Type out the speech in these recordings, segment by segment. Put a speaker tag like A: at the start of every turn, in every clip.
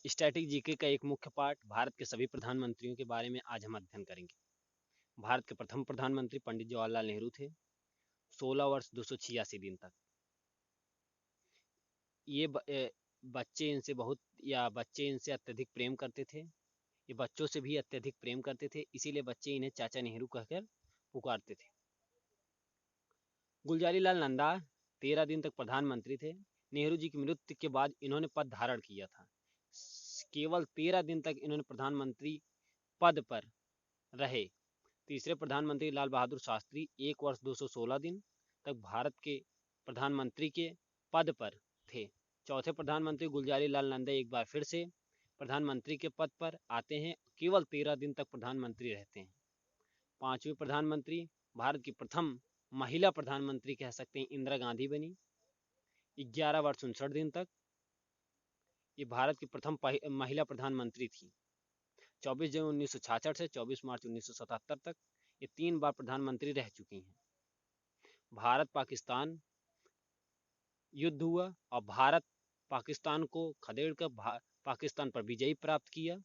A: Static GK का एक मुख्य पार्ट भारत के सभी प्रधानमंत्रियों के बारे में आज हम अध्ययन करेंगे। भारत के प्रथम प्रधानमंत्री पंडित जवाहरलाल नेहरू थे, 16 वर्ष 286 दिन तक। ये बच्चे इनसे अत्यधिक प्रेम करते थे। ये बच्चों से भी अत्यधिक प्रेम करते थे, इसीलिए बच्चे इन्हें चाचा नेहरू कहकर पुकारते थे। गुलजारी लाल नंदा 13 दिन तक प्रधानमंत्री थे। नेहरू जी की मृत्यु के बाद इन्होंने पद धारण किया था। केवल 13 दिन तक इन्होंने प्रधानमंत्री पद पर रहे। तीसरे प्रधानमंत्री लाल बहादुर शास्त्री 1 वर्ष 216 दिन तक भारत के प्रधानमंत्री के पद पर थे। चौथे प्रधानमंत्री गुलजारी लाल नंदा एक बार फिर से प्रधानमंत्री के पद पर आते हैं, केवल 13 दिन तक प्रधानमंत्री रहते हैं। पांचवें प्रधानमंत्री भारत की प्रथम महिला प्रधानमंत्री कह सकते हैं, इंदिरा गांधी बनी, 11 वर्ष 59 दिन तक। ये भारत की प्रथम महिला प्रधानमंत्री थी। 24 जनवरी 1966 से 24 मार्च 1977 तक ये 3 बार प्रधानमंत्री रह चुकी हैं। भारत पाकिस्तान युद्ध हुआ और भारत पाकिस्तान को खदेड़कर पाकिस्तान पर विजय प्राप्त किया।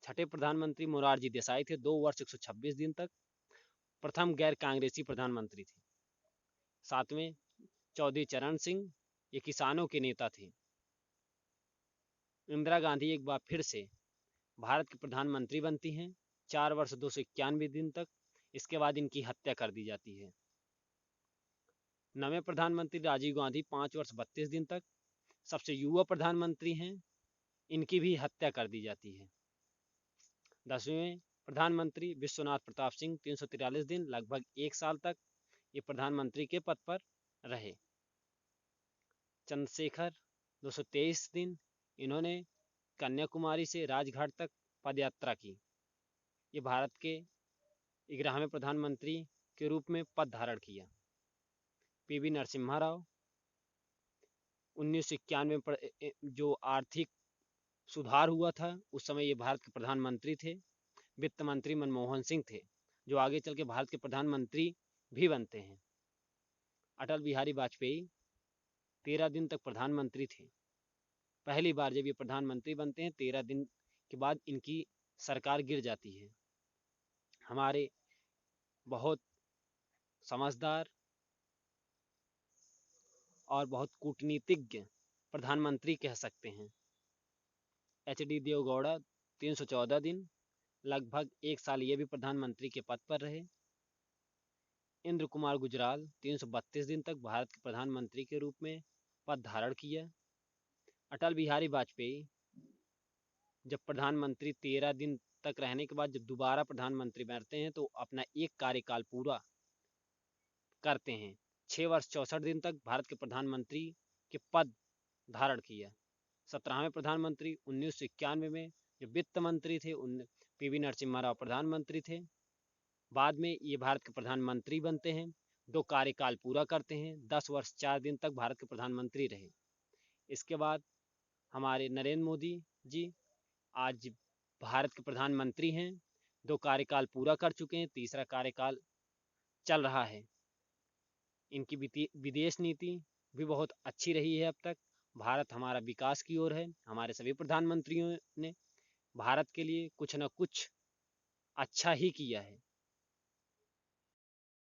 A: छठे प्रधानमंत्री मोरारजी देसाई थे, 2 वर्ष 126 दिन तक, प्रथम गैर कांग्रेसी प्रधानमंत्री थे। सातवें चौधरी चरण सिंह, ये किसानों के नेता थे। इंदिरा गांधी एक बार फिर से भारत की प्रधानमंत्री बनती हैं, 4 वर्ष 291 दिन तक। इसके बाद इनकी हत्या कर दी जाती है। नवें प्रधानमंत्री राजीव गांधी 5 वर्ष 32 दिन तक सबसे युवा प्रधानमंत्री हैं, इनकी भी हत्या कर दी जाती है। 10वें प्रधानमंत्री विश्वनाथ प्रताप सिंह 343 दिन, लगभग 1 साल तक ये प्रधानमंत्री के पद पर रहे। चंद्रशेखर 223 दिन, इन्होंने कन्याकुमारी से राजघाट तक पदयात्रा की। ये भारत के 11वें प्रधानमंत्री के रूप में पद धारण किया। पीवी नरसिम्हा राव 1991 में जो आर्थिक सुधार हुआ था उस समय ये भारत के प्रधानमंत्री थे। वित्त मंत्री मनमोहन सिंह थे, जो आगे चल के भारत के प्रधानमंत्री भी बनते हैं। अटल बिहारी वाजपेयी 13 दिन तक प्रधानमंत्री थे। पहली बार जब ये प्रधानमंत्री बनते हैं, 13 दिन के बाद इनकी सरकार गिर जाती है। हमारे बहुत समझदार और बहुत कूटनीतिज्ञ प्रधानमंत्री कह सकते हैं। एच.डी. देवगौड़ा 314 दिन, लगभग 1 साल ये भी प्रधानमंत्री के पद पर रहे। इंद्र कुमार गुजराल 332 दिन तक भारत के प्रधानमंत्री के रूप में पद धारण किया। अटल बिहारी वाजपेयी जब प्रधानमंत्री 13 दिन तक रहने के बाद जब दोबारा प्रधानमंत्री बनते हैं तो अपना एक कार्यकाल पूरा करते हैं। 6 वर्ष 64 दिन तक भारत के प्रधानमंत्री के पद धारण किया। 17वें प्रधानमंत्री 1991 में जो वित्त मंत्री थे उन पीवी नरसिम्हा राव प्रधानमंत्री थे। बाद में ये भारत के प्रधानमंत्री बनते हैं, 2 कार्यकाल पूरा करते हैं, 10 वर्ष 4 दिन तक भारत के प्रधानमंत्री रहे। इसके बाद हमारे नरेंद्र मोदी जी आज भारत के प्रधानमंत्री हैं, 2 कार्यकाल पूरा कर चुके हैं, तीसरा कार्यकाल चल रहा है। इनकी विदेश नीति भी बहुत अच्छी रही है अब तक। भारत हमारा विकास की ओर है। हमारे सभी प्रधानमंत्रियों ने भारत के लिए कुछ न कुछ अच्छा ही किया है।